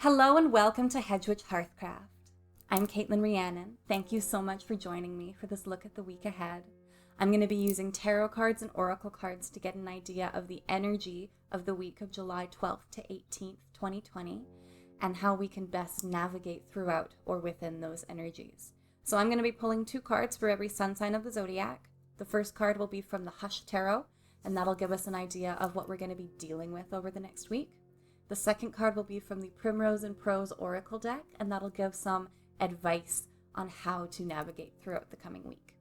Hello and welcome to Hedgewitch Hearthcraft. I'm Caitlin Rhiannon. Thank you so much for joining me for this look at the week ahead. I'm going to be using tarot cards and oracle cards to get an idea of the energy of the week of July 12th to 18th, 2020, and how we can best navigate throughout or within those energies. So I'm going to be pulling 2 cards for every sun sign of the zodiac. The first card will be from the Hush Tarot, and that'll give us an idea of what we're going to be dealing with over the next week. The second card will be from the Primrose and Prose Oracle deck, and that'll give some advice on how to navigate throughout the coming week.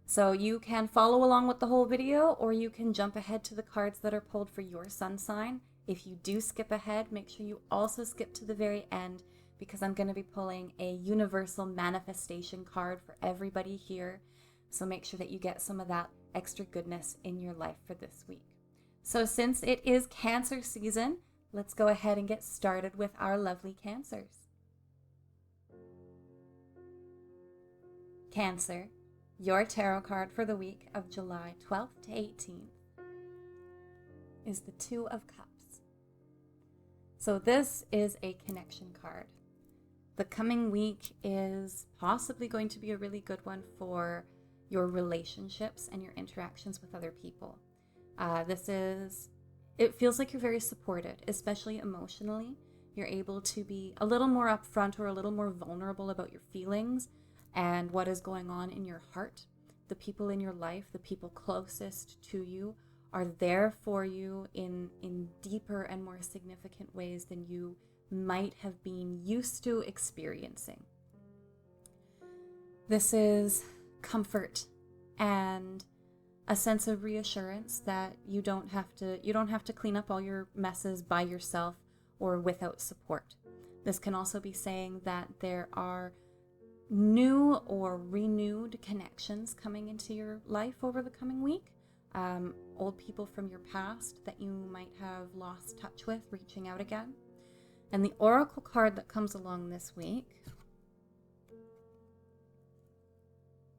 So you can follow along with the whole video, or you can jump ahead to the cards that are pulled for your sun sign. If you do skip ahead, make sure you also skip to the very end, because I'm going to be pulling a universal manifestation card for everybody here. So make sure that you get some of that extra goodness in your life for this week. So since it is Cancer season, let's go ahead and get started with our lovely Cancers. Cancer, your tarot card for the week of July 12th to 18th is the Two of Cups. So this is a connection card. The coming week is possibly going to be a really good one for your relationships and your interactions with other people. It feels like you're very supported, especially emotionally. You're able to be a little more upfront or a little more vulnerable about your feelings and what is going on in your heart. The people in your life, the people closest to you, are there for you in deeper and more significant ways than you might have been used to experiencing. This is comfort and a sense of reassurance that you don't have to clean up all your messes by yourself or without support. This can also be saying that there are new or renewed connections coming into your life over the coming week. Old people from your past that you might have lost touch with, reaching out again. And the oracle card that comes along this week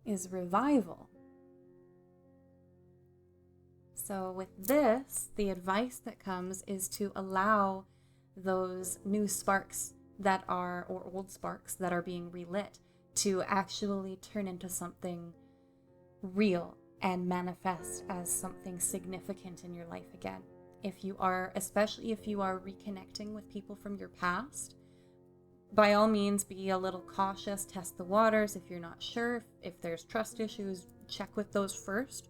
is Revival. So with this, the advice that comes is to allow those new sparks or old sparks that are being relit to actually turn into something real and manifest as something significant in your life again. Especially if you are reconnecting with people from your past, by all means, be a little cautious, test the waters. If you're not sure, if there's trust issues, check with those first.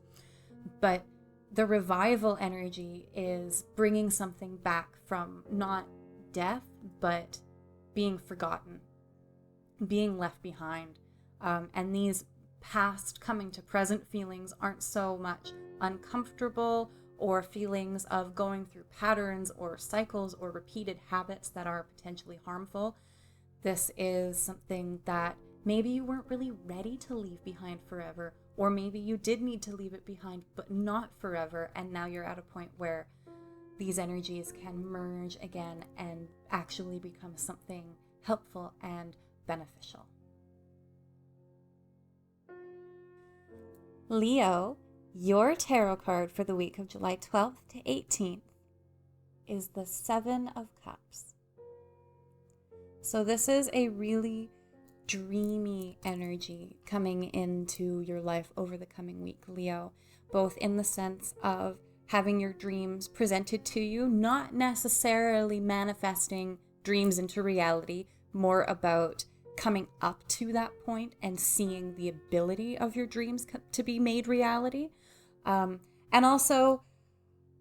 But the revival energy is bringing something back from not death, but being forgotten, being left behind. And these past coming to present feelings aren't so much uncomfortable or feelings of going through patterns or cycles or repeated habits that are potentially harmful. This is something that maybe you weren't really ready to leave behind forever, or maybe you did need to leave it behind, but not forever, and now you're at a point where these energies can merge again and actually become something helpful and beneficial. Leo, your tarot card for the week of July 12th to 18th is the Seven of Cups. So this is a really dreamy energy coming into your life over the coming week, Leo, both in the sense of having your dreams presented to you, not necessarily manifesting dreams into reality, more about coming up to that point and seeing the ability of your dreams to be made reality. And also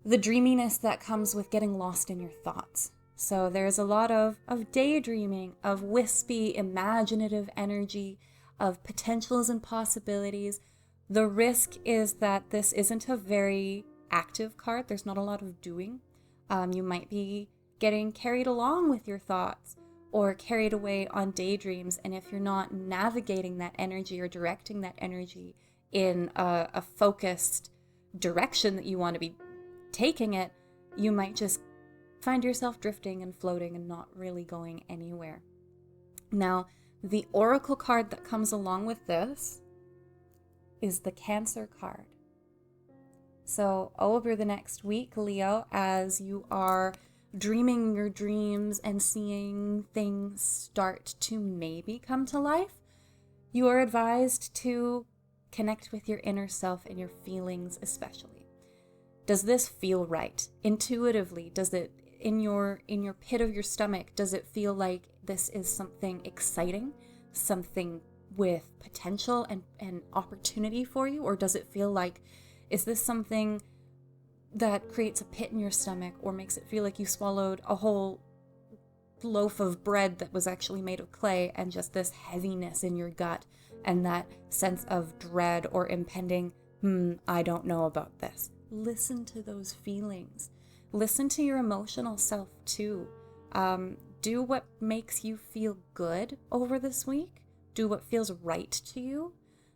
the dreaminess that comes with getting lost in your thoughts. So there's a lot of daydreaming, of wispy, imaginative energy, of potentials and possibilities. The risk is that this isn't a very active card. There's not a lot of doing. You might be getting carried along with your thoughts or carried away on daydreams. And if you're not navigating that energy or directing that energy in a focused direction that you want to be taking it, you might just find yourself drifting and floating and not really going anywhere. Now, the oracle card that comes along with this is the Cancer card. So over the next week, Leo, as you are dreaming your dreams and seeing things start to maybe come to life, you are advised to connect with your inner self and your feelings especially. Does this feel right? Intuitively, does it, in your pit of your stomach, does it feel like this is something exciting, something with potential and opportunity for you? Or does it feel like, is this something that creates a pit in your stomach or makes it feel like you swallowed a whole loaf of bread that was actually made of clay, and just this heaviness in your gut and that sense of dread or impending, I don't know about this. Listen to those feelings. Listen to your emotional self too. Do what makes you feel good over this week. Do what feels right to you,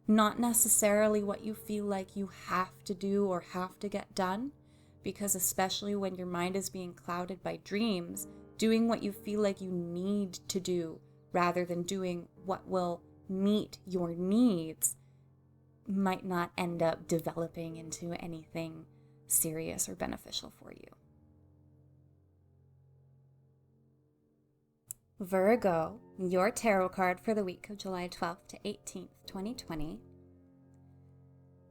not necessarily what you feel like you have to do or have to get done, because especially when your mind is being clouded by dreams, doing what you feel like you need to do rather than doing what will meet your needs might not end up developing into anything serious or beneficial for you. Virgo, your tarot card for the week of July 12th to 18th, 2020,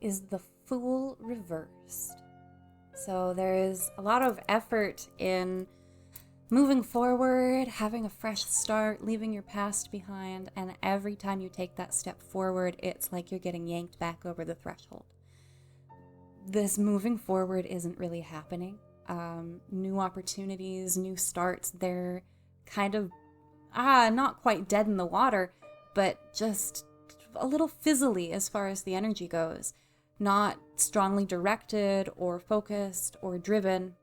is the Fool reversed. So there is a lot of effort in moving forward, having a fresh start, leaving your past behind, and every time you take that step forward, it's like you're getting yanked back over the threshold. This moving forward isn't really happening. New opportunities, new starts, they're kind of not quite dead in the water, but just a little fizzly as far as the energy goes. Not strongly directed or focused or driven,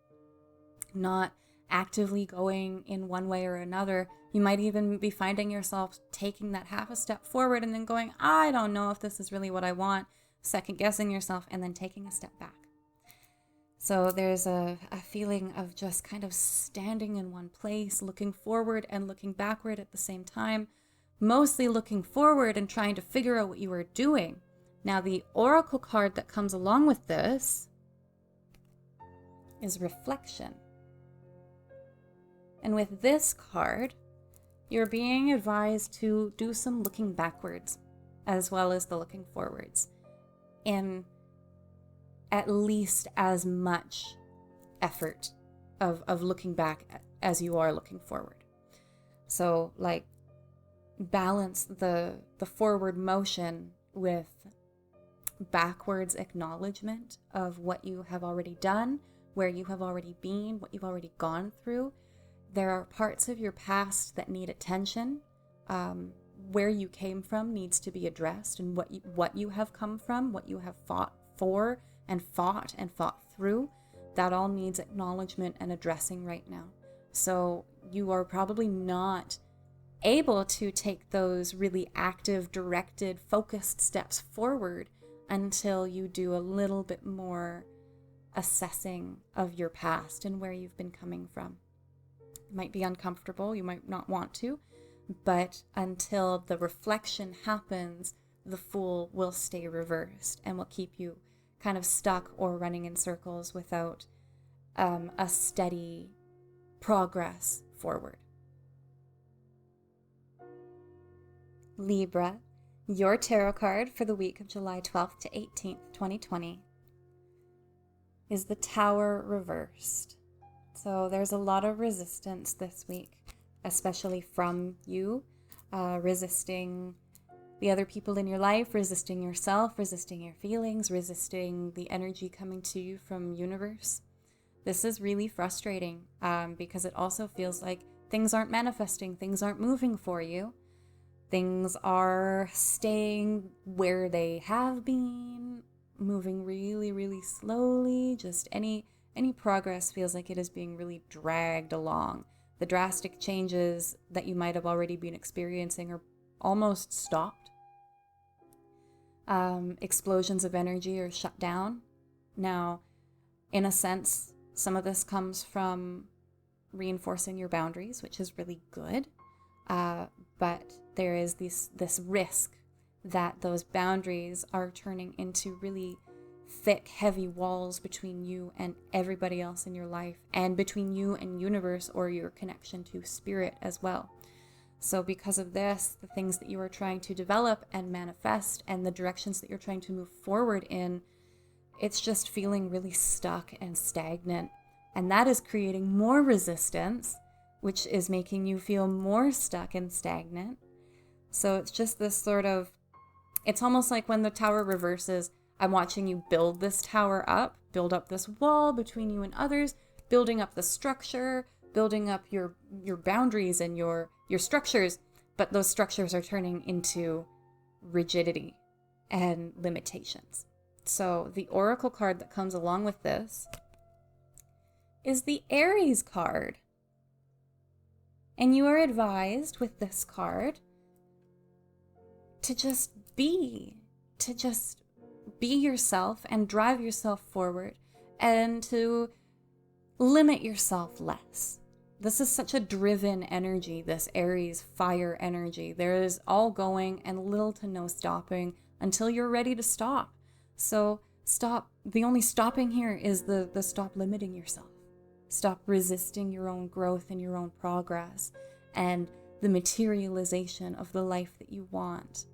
not actively going in one way or another. You might even be finding yourself taking that half a step forward and then going, I don't know if this is really what I want, second guessing yourself, and then taking a step back. So there's a feeling of just kind of standing in one place, looking forward and looking backward at the same time, mostly looking forward and trying to figure out what you are doing. Now, the oracle card that comes along with this is reflection. And with this card, you're being advised to do some looking backwards as well as the looking forwards in at least as much effort of looking back as you are looking forward. So, like, balance the forward motion with backwards acknowledgement of what you have already done, where you have already been, what you've already gone through. There are parts of your past that need attention. Where you came from needs to be addressed, and what you have come from, what you have fought for and fought through, that all needs acknowledgement and addressing right now. So you are probably not able to take those really active, directed, focused steps forward until you do a little bit more assessing of your past and where you've been coming from. It might be uncomfortable, you might not want to, but until the reflection happens, the Fool will stay reversed and will keep you kind of stuck or running in circles without a steady progress forward. Libra, your tarot card for the week of July 12th to 18th, 2020, is the Tower reversed. So there's a lot of resistance this week, especially from you, resisting the other people in your life, resisting yourself, resisting your feelings, resisting the energy coming to you from universe. This is really frustrating because it also feels like things aren't manifesting, things aren't moving for you. Things are staying where they have been, moving really, really slowly. Just any progress feels like it is being really dragged along. The drastic changes that you might have already been experiencing are almost stopped. Explosions of energy are shut down. Now, in a sense, some of this comes from reinforcing your boundaries, which is really good. But there is this risk that those boundaries are turning into really thick, heavy walls between you and everybody else in your life, and between you and universe or your connection to spirit as well. So because of this, the things that you are trying to develop and manifest and the directions that you're trying to move forward in, it's just feeling really stuck and stagnant. And that is creating more resistance, which is making you feel more stuck and stagnant. So it's just this sort of, it's almost like when the tower reverses, I'm watching you build this tower up, build up this wall between you and others, building up the structure, building up your boundaries and your structures, but those structures are turning into rigidity and limitations. So the oracle card that comes along with this is the Aries card. And you are advised with this card to just be yourself and drive yourself forward and to limit yourself less. This is such a driven energy, this Aries fire energy. There is all going and little to no stopping until you're ready to stop. So stop. The only stopping here is the stop limiting yourself. Stop resisting your own growth and your own progress and the materialization of the life that you want.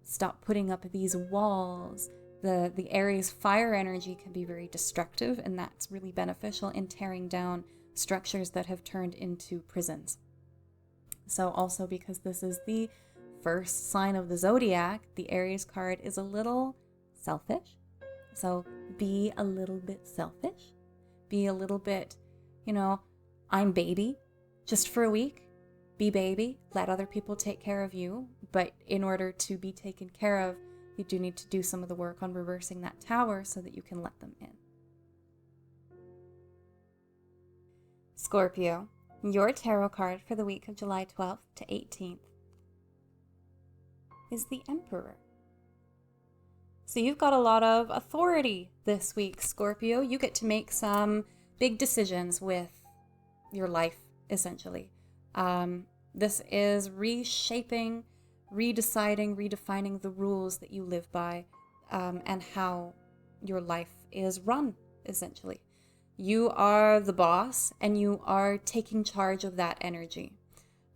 Stop putting up these walls. The Aries fire energy can be very destructive, and that's really beneficial in tearing down structures that have turned into prisons. So also because this is the first sign of the zodiac, the Aries card is a little selfish. So be a little bit selfish. Be a little bit, I'm baby just for a week. Be baby. Let other people take care of you. But in order to be taken care of, you do need to do some of the work on reversing that tower so that you can let them in. Scorpio, your tarot card for the week of July 12th to 18th is the Emperor. So you've got a lot of authority this week, Scorpio. You get to make some big decisions with your life, essentially. This is reshaping, redeciding, redefining the rules that you live by, and how your life is run, essentially. You are the boss, and you are taking charge of that energy.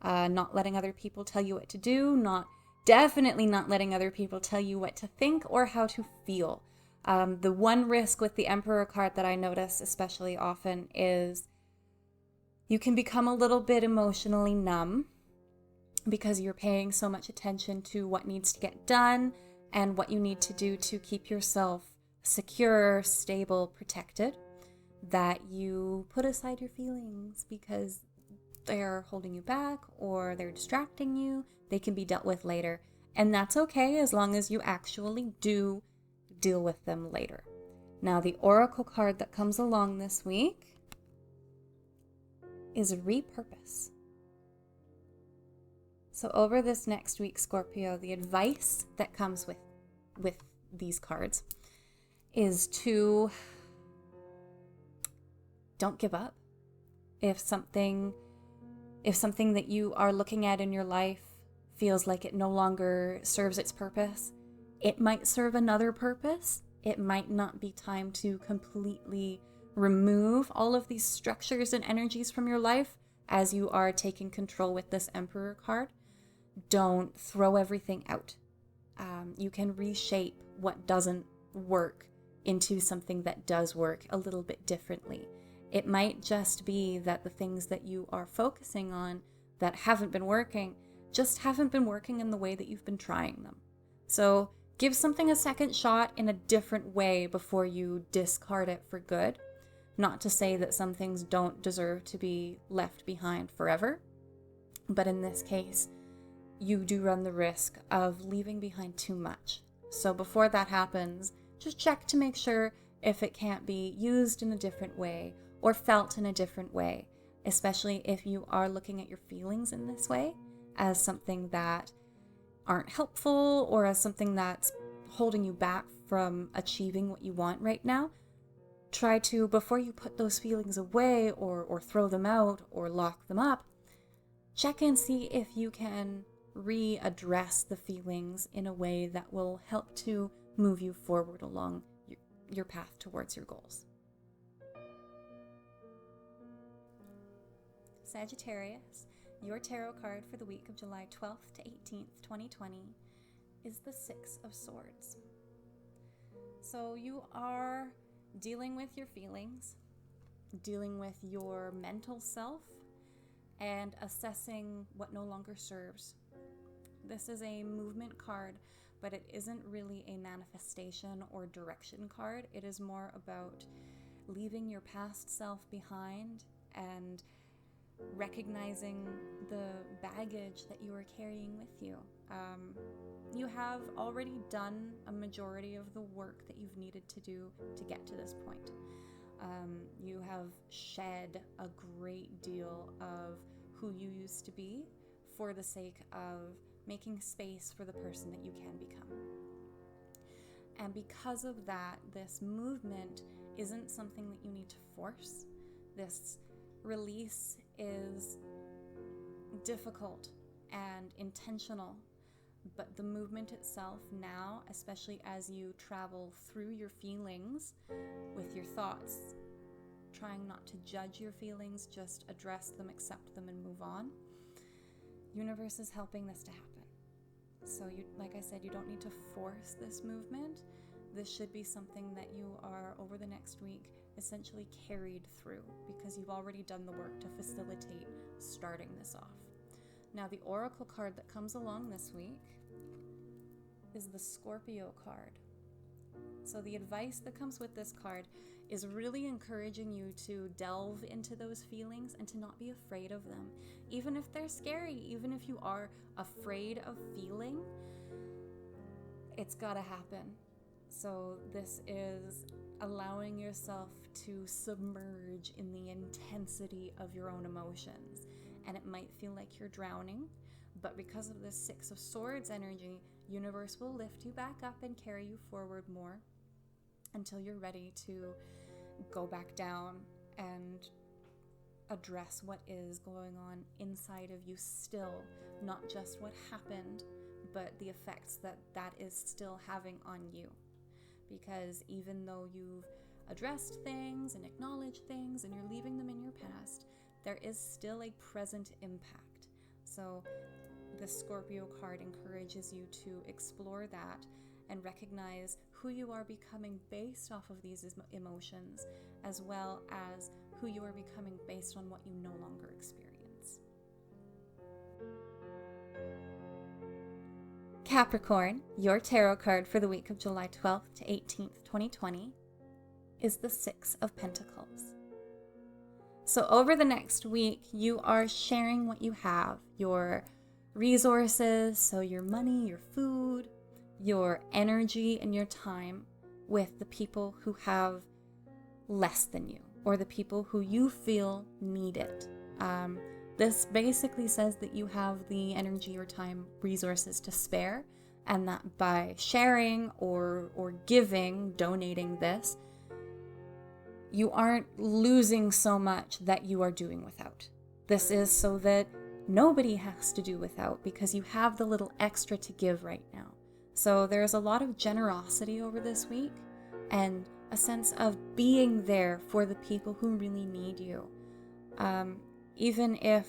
Not letting other people tell you what to do, definitely not letting other people tell you what to think or how to feel. The one risk with the Emperor card that I notice especially often is you can become a little bit emotionally numb because you're paying so much attention to what needs to get done and what you need to do to keep yourself secure, stable, protected, that you put aside your feelings because they're holding you back or they're distracting you. They can be dealt with later. And that's okay as long as you actually do deal with them later. Now, the Oracle card that comes along this week is Repurpose. So over this next week, Scorpio, the advice that comes with these cards is to don't give up. If something that you are looking at in your life feels like it no longer serves its purpose, it might serve another purpose. It might not be time to completely remove all of these structures and energies from your life as you are taking control with this Emperor card. Don't throw everything out. You can reshape what doesn't work into something that does work a little bit differently. It might just be that the things that you are focusing on that haven't been working just haven't been working in the way that you've been trying them. So give something a second shot in a different way before you discard it for good. Not to say that some things don't deserve to be left behind forever, but in this case, you do run the risk of leaving behind too much. So before that happens, just check to make sure if it can't be used in a different way or felt in a different way, especially if you are looking at your feelings in this way as something that aren't helpful or as something that's holding you back from achieving what you want right now. Try to, before you put those feelings away or throw them out or lock them up, check and see if you can readdress the feelings in a way that will help to move you forward along your path towards your goals. Sagittarius, your tarot card for the week of July 12th to 18th, 2020 is the Six of Swords. So you are dealing with your feelings, dealing with your mental self, and assessing what no longer serves. This is a movement card, but it isn't really a manifestation or direction card. It is more about leaving your past self behind and recognizing the baggage that you are carrying with you. You have already done a majority of the work that you've needed to do to get to this point. You have shed a great deal of who you used to be for the sake of making space for the person that you can become. And because of that, this movement isn't something that you need to force. This release is difficult and intentional, but the movement itself now, especially as you travel through your feelings with your thoughts, trying not to judge your feelings, just address them, accept them, and move on. Universe is helping this to happen. So you, like I said, you don't need to force this movement. This should be something that you are, over the next week, essentially carried through, because you've already done the work to facilitate starting this off. Now, the oracle card that comes along this week is the Scorpio card. So the advice that comes with this card is really encouraging you to delve into those feelings and to not be afraid of them. Even if they're scary, even if you are afraid of feeling, it's gotta happen. So this is allowing yourself to submerge in the intensity of your own emotions. And it might feel like you're drowning, but because of this Six of Swords energy, universe will lift you back up and carry you forward more until you're ready to go back down and address what is going on inside of you still, not just what happened, but the effects that that is still having on you. Because even though you've addressed things and acknowledged things and you're leaving them in your past, there is still a present impact. So the Scorpio card encourages you to explore that and recognize who you are becoming based off of these emotions, as well as who you are becoming based on what you no longer experience. Capricorn, your tarot card for the week of July 12th to 18th, 2020 is the Six of Pentacles. So over the next week, you are sharing what you have, your resources, so your money, your food, your energy, and your time with the people who have less than you, or the people who you feel need it. This basically says that you have the energy or time, resources to spare, and that by sharing or giving, donating this, you aren't losing so much that you are doing without. This is so that nobody has to do without, because you have the little extra to give right now. So there's a lot of generosity over this week and a sense of being there for the people who really need you. Even if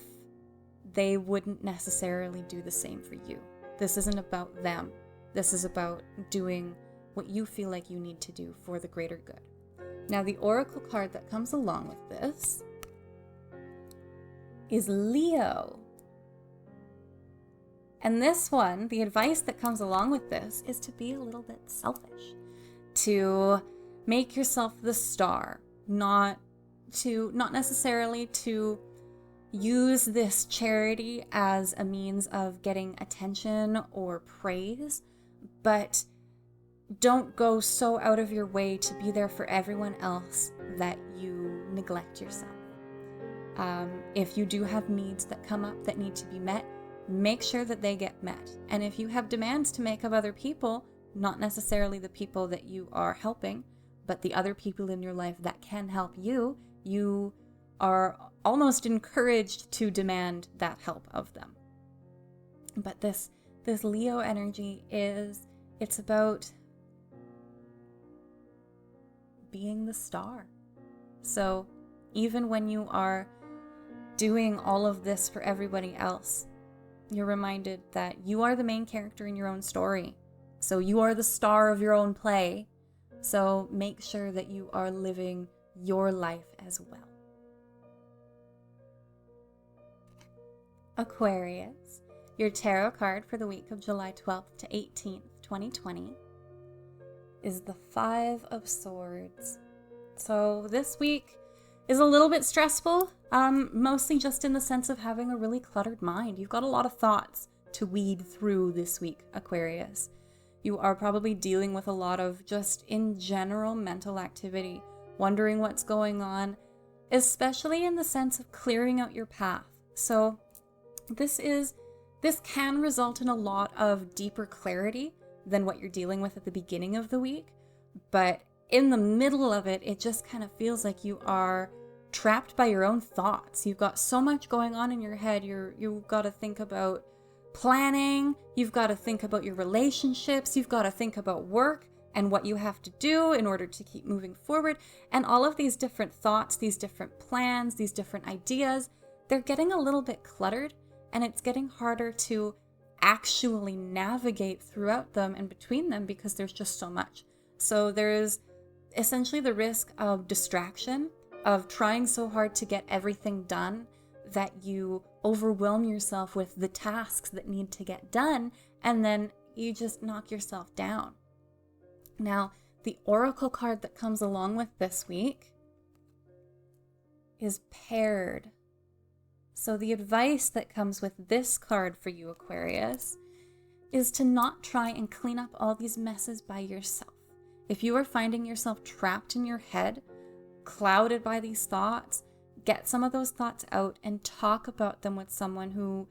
they wouldn't necessarily do the same for you. This isn't about them. This is about doing what you feel like you need to do for the greater good. Now, the oracle card that comes along with this is Leo. And this one, the advice that comes along with this is to be a little bit selfish, to make yourself the star, not necessarily to use this charity as a means of getting attention or praise, but don't go so out of your way to be there for everyone else that you neglect yourself. If you do have needs that come up that need to be met, make sure that they get met. And if you have demands to make of other people, not necessarily the people that you are helping, but the other people in your life that can help you, you are almost encouraged to demand that help of them. But this Leo energy it's about being the star. So even when you are doing all of this for everybody else, you're reminded that you are the main character in your own story. So you are the star of your own play. So make sure that you are living your life as well. Aquarius, your tarot card for the week of July 12th to 18th, 2020 is the Five of Swords. So this week is a little bit stressful, mostly just in the sense of having a really cluttered mind. You've got a lot of thoughts to weed through this week, Aquarius. You are probably dealing with a lot of just in general mental activity, wondering what's going on, especially in the sense of clearing out your path. So this can result in a lot of deeper clarity than what you're dealing with at the beginning of the week, but in the middle of it, it just kind of feels like you are trapped by your own thoughts. You've got so much going on in your head. You've got to think about planning, you've got to think about your relationships, you've got to think about work and what you have to do in order to keep moving forward. And all of these different thoughts, these different plans, these different ideas, they're getting a little bit cluttered, and it's getting harder to actually navigate throughout them and between them because there's just so much. So there's essentially the risk of distraction, of trying so hard to get everything done that you overwhelm yourself with the tasks that need to get done, and then you just knock yourself down. Now, the oracle card that comes along with this week is Paired. So the advice that comes with this card for you, Aquarius, is to not try and clean up all these messes by yourself. If you are finding yourself trapped in your head, clouded by these thoughts, get some of those thoughts out and talk about them with someone who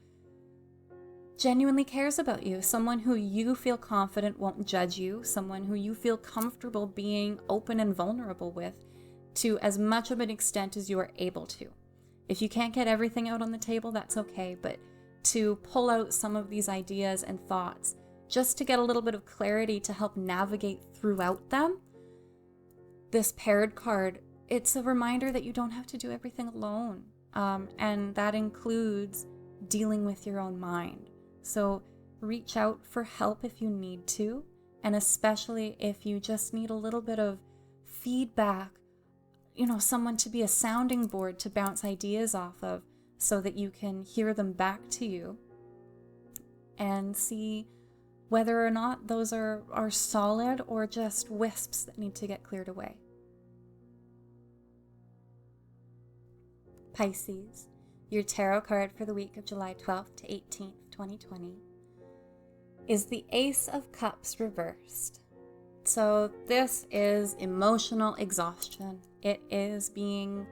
genuinely cares about you, someone who you feel confident won't judge you, someone who you feel comfortable being open and vulnerable with to as much of an extent as you are able to. If you can't get everything out on the table, that's okay, but to pull out some of these ideas and thoughts just to get a little bit of clarity to help navigate throughout them. This Paired card, it's a reminder that you don't have to do everything alone, and that includes dealing with your own mind. So reach out for help if you need to, and especially if you just need a little bit of feedback, someone to be a sounding board to bounce ideas off of so that you can hear them back to you and see whether or not those are solid or just wisps that need to get cleared away. Pisces, your tarot card for the week of July 12th to 18th, 2020 is the Ace of Cups reversed. So this is emotional exhaustion. It is being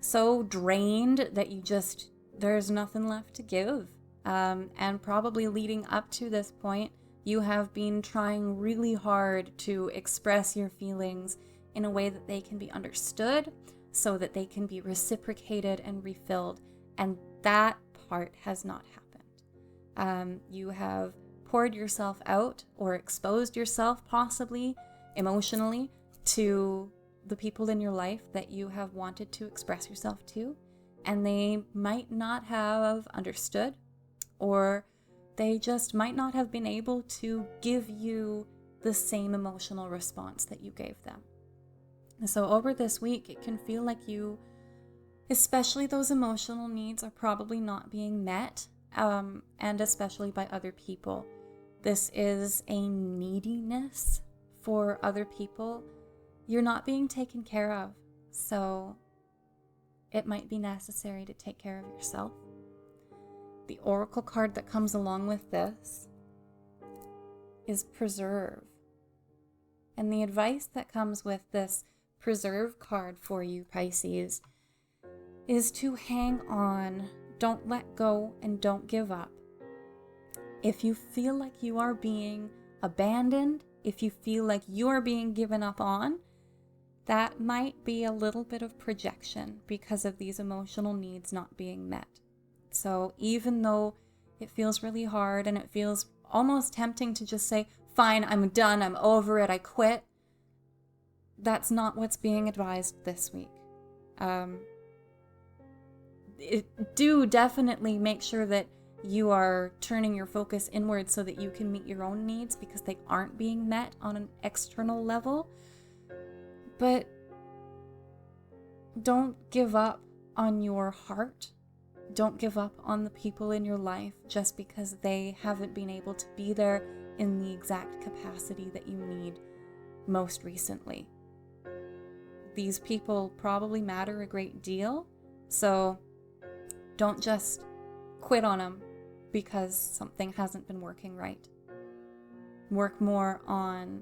so drained that there's nothing left to give. And probably leading up to this point, you have been trying really hard to express your feelings in a way that they can be understood, so that they can be reciprocated and refilled. And that part has not happened. You have poured yourself out or exposed yourself possibly emotionally to the people in your life that you have wanted to express yourself to, and they might not have understood, or they just might not have been able to give you the same emotional response that you gave them. And so over this week, it can feel like especially those emotional needs are probably not being met, and especially by other people. This is a neediness for other people. You're not being taken care of, so it might be necessary to take care of yourself. The oracle card that comes along with this is Preserve. And the advice that comes with this Preserve card for you, Pisces, is to hang on, don't let go, and don't give up. If you feel like you are being abandoned, if you feel like you are being given up on, that might be a little bit of projection because of these emotional needs not being met. So even though it feels really hard and it feels almost tempting to just say, fine, I'm done, I'm over it, I quit, that's not what's being advised this week. Do definitely make sure that you are turning your focus inward so that you can meet your own needs, because they aren't being met on an external level. But don't give up on your heart. Don't give up on the people in your life just because they haven't been able to be there in the exact capacity that you need most recently. These people probably matter a great deal, so don't just quit on them because something hasn't been working right. Work more on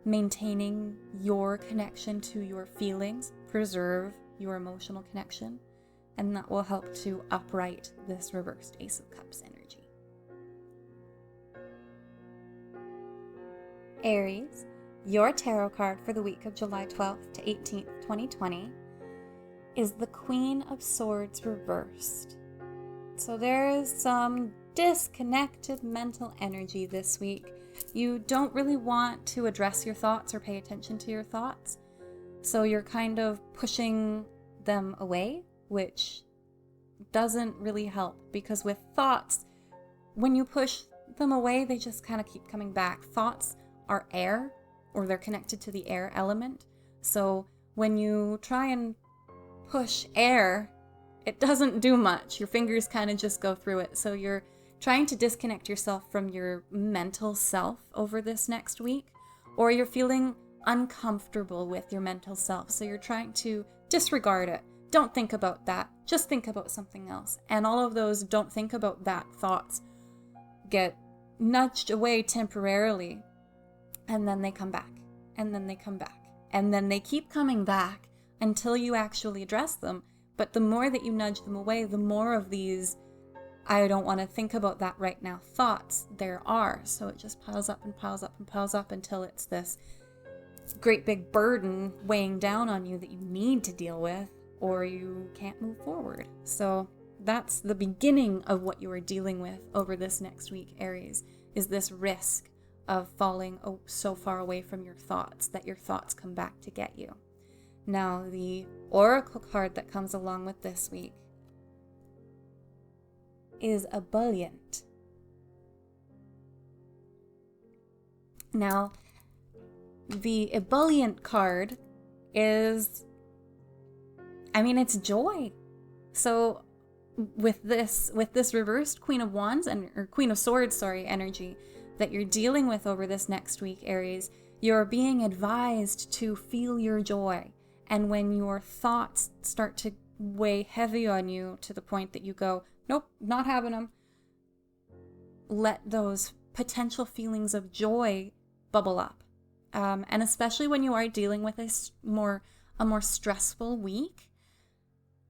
maintaining your connection to your feelings, preserve your emotional connection, and that will help to upright this reversed Ace of Cups energy. Aries, your tarot card for the week of July 12th to 18th, 2020 is the Queen of Swords reversed. So there is some disconnected mental energy this week. You don't really want to address your thoughts or pay attention to your thoughts. So you're kind of pushing them away, which doesn't really help, because with thoughts, when you push them away, they just kind of keep coming back. Thoughts are air, or they're connected to the air element. So when you try and push air, it doesn't do much. Your fingers kind of just go through it. So you're trying to disconnect yourself from your mental self over this next week, or you're feeling uncomfortable with your mental self. So you're trying to disregard it. Don't think about that. Just think about something else. And all of those don't think about that thoughts get nudged away temporarily, and then they come back, and then they come back, and then they keep coming back until you actually address them. But the more that you nudge them away, the more of these I don't want to think about that right now thoughts there are. So it just piles up and piles up and piles up until it's this great big burden weighing down on you that you need to deal with, or you can't move forward. So that's the beginning of what you are dealing with over this next week, Aries, is this risk of falling so far away from your thoughts that your thoughts come back to get you. Now, the oracle card that comes along with this week is Ebullient. Now, the Ebullient card is, it's joy. So with this reversed Queen of Wands or Queen of Swords, energy that you're dealing with over this next week, Aries, you're being advised to feel your joy. And when your thoughts start to weigh heavy on you to the point that you go, nope, not having them, let those potential feelings of joy bubble up. And especially when you are dealing with a more stressful week,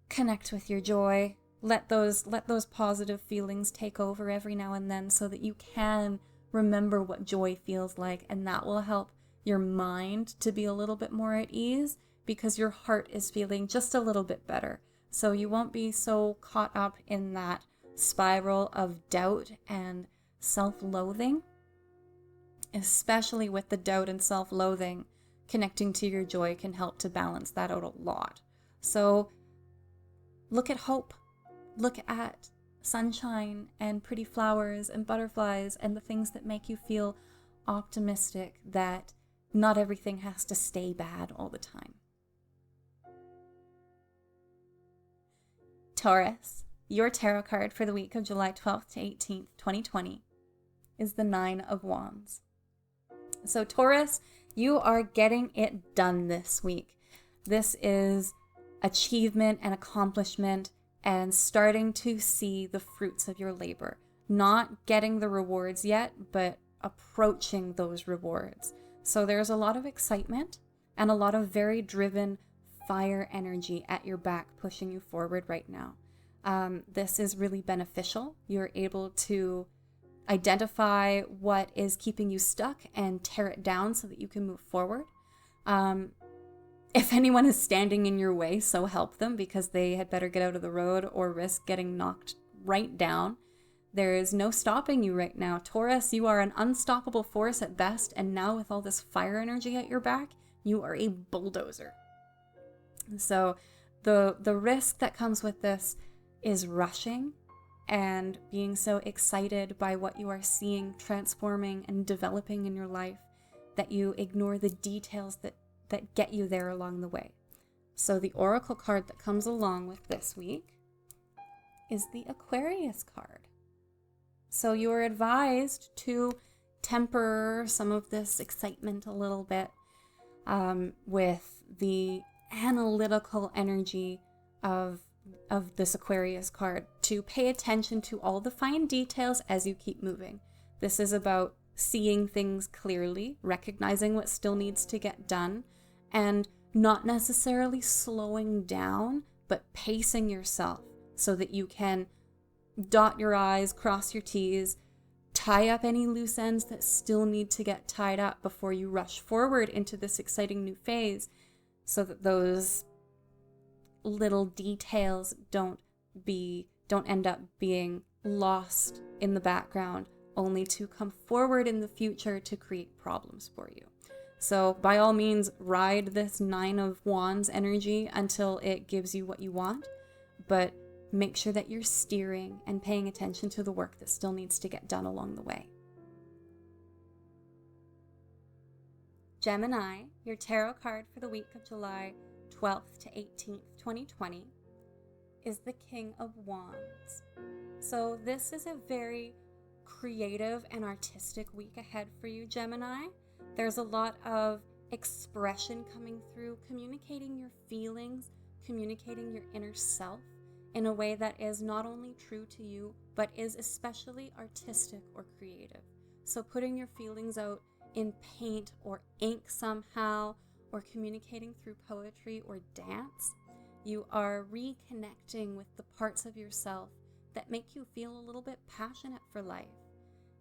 connect with your joy. Let those positive feelings take over every now and then so that you can remember what joy feels like, and that will help your mind to be a little bit more at ease, because your heart is feeling just a little bit better. So you won't be so caught up in that spiral of doubt and self-loathing, especially with the doubt and self-loathing. Connecting to your joy can help to balance that out a lot. So look at hope. Look at sunshine and pretty flowers and butterflies and the things that make you feel optimistic, that not everything has to stay bad all the time. Taurus, your tarot card for the week of July 12th to 18th, 2020 is the Nine of Wands. So Taurus, you are getting it done this week. This is achievement and accomplishment and starting to see the fruits of your labor. Not getting the rewards yet, but approaching those rewards. So there's a lot of excitement and a lot of very driven fire energy at your back pushing you forward right now. This is really beneficial. You're able to identify what is keeping you stuck and tear it down so that you can move forward. If anyone is standing in your way, so help them, because they had better get out of the road or risk getting knocked right down. There is no stopping you right now. Taurus, you are an unstoppable force at best, and now with all this fire energy at your back, You are a bulldozer. So the risk that comes with this is rushing and being so excited by what you are seeing transforming and developing in your life that you ignore the details that get you there along the way. So the oracle card that comes along with this week is the Aquarius card. So you are advised to temper some of this excitement a little bit with the analytical energy of this Aquarius card, to pay attention to all the fine details as you keep moving. This is about seeing things clearly, recognizing what still needs to get done, and not necessarily slowing down, but pacing yourself so that you can dot your I's, cross your T's, tie up any loose ends that still need to get tied up before you rush forward into this exciting new phase, so that those little details don't end up being lost in the background, only to come forward in the future to create problems for you. So by all means, ride this 9 of Wands energy until it gives you what you want, but make sure that you're steering and paying attention to the work that still needs to get done along the way. Gemini, your tarot card for the week of July 12th to 18th, 2020, is the King of Wands. So this is a very creative and artistic week ahead for you, Gemini. There's a lot of expression coming through, communicating your feelings, communicating your inner self in a way that is not only true to you, but is especially artistic or creative. So putting your feelings out in paint or ink somehow, or communicating through poetry or dance, you are reconnecting with the parts of yourself that make you feel a little bit passionate for life.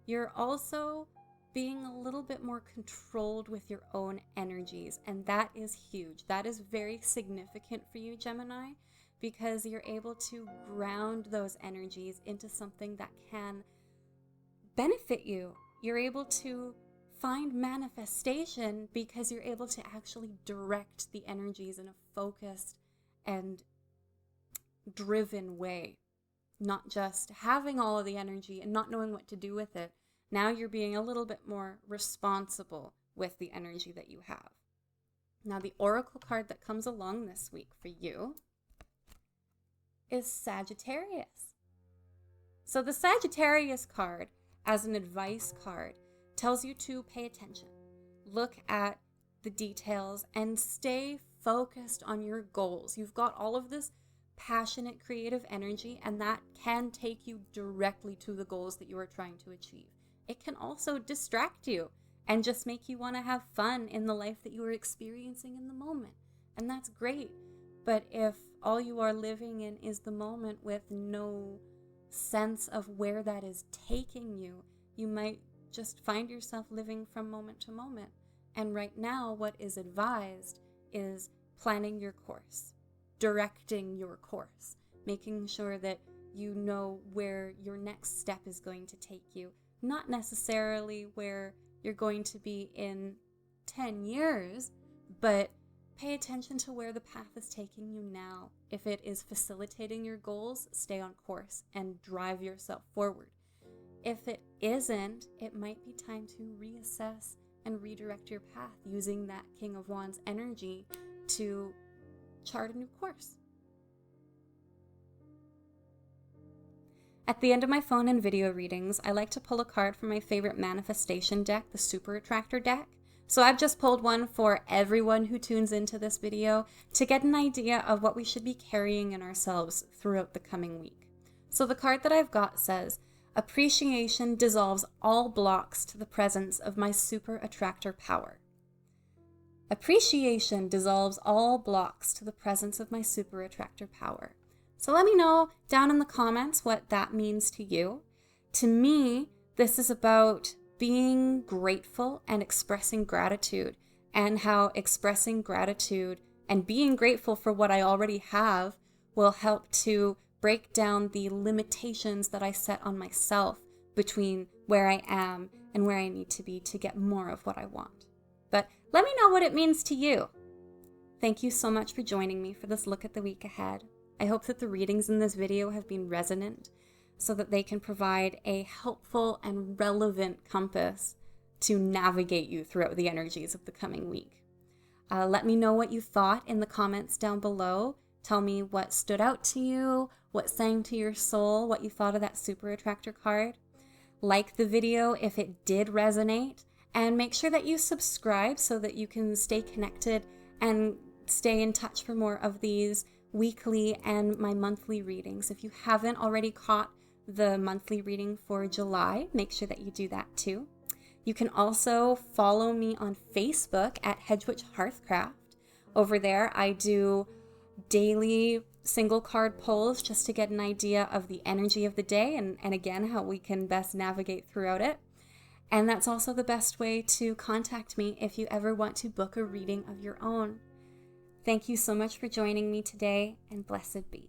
You're also being a little bit more controlled with your own energies, and that is huge. That is very significant for you, Gemini, because you're able to ground those energies into something that can benefit you. You're able to find manifestation because you're able to actually direct the energies in a focused and driven way, not just having all of the energy and not knowing what to do with it. Now you're being a little bit more responsible with the energy that you have. Now the oracle card that comes along this week for you is Sagittarius. So the Sagittarius card, as an advice card, tells you to pay attention, look at the details, and stay focused on your goals. You've got all of this passionate, creative energy, and that can take you directly to the goals that you are trying to achieve. It can also distract you and just make you want to have fun in the life that you are experiencing in the moment. And that's great. But if all you are living in is the moment with no sense of where that is taking you, you might just find yourself living from moment to moment. And right now, what is advised is planning your course, directing your course, making sure that you know where your next step is going to take you, not necessarily where you're going to be in 10 years, but pay attention to where the path is taking you now. If it is facilitating your goals, stay on course and drive yourself forward. If it isn't, it might be time to reassess and redirect your path using that King of Wands energy to chart a new course. At the end of my phone and video readings, I like to pull a card from my favorite manifestation deck, the Super Attractor deck. So I've just pulled one for everyone who tunes into this video to get an idea of what we should be carrying in ourselves throughout the coming week. So the card that I've got says, "Appreciation dissolves all blocks to the presence of my Super Attractor power." Appreciation dissolves all blocks to the presence of my Super Attractor power. So let me know down in the comments what that means to you. To me, this is about being grateful and expressing gratitude, and how expressing gratitude and being grateful for what I already have will help to break down the limitations that I set on myself between where I am and where I need to be to get more of what I want. but let me know what it means to you. Thank you so much for joining me for this look at the week ahead. I hope that the readings in this video have been resonant so that they can provide a helpful and relevant compass to navigate you throughout the energies of the coming week. Let me know what you thought in the comments down below. Tell me what stood out to you, what sang to your soul, what you thought of that Super Attractor card. Like the video if it did resonate, and make sure that you subscribe so that you can stay connected and stay in touch for more of these weekly and my monthly readings. If you haven't already caught the monthly reading for July, make sure that you do that too. You can also follow me on Facebook at Hedgewitch Hearthcraft. Over there, I do daily single card pulls just to get an idea of the energy of the day and again, how we can best navigate throughout it. And that's also the best way to contact me if you ever want to book a reading of your own. Thank you so much for joining me today, and blessed be.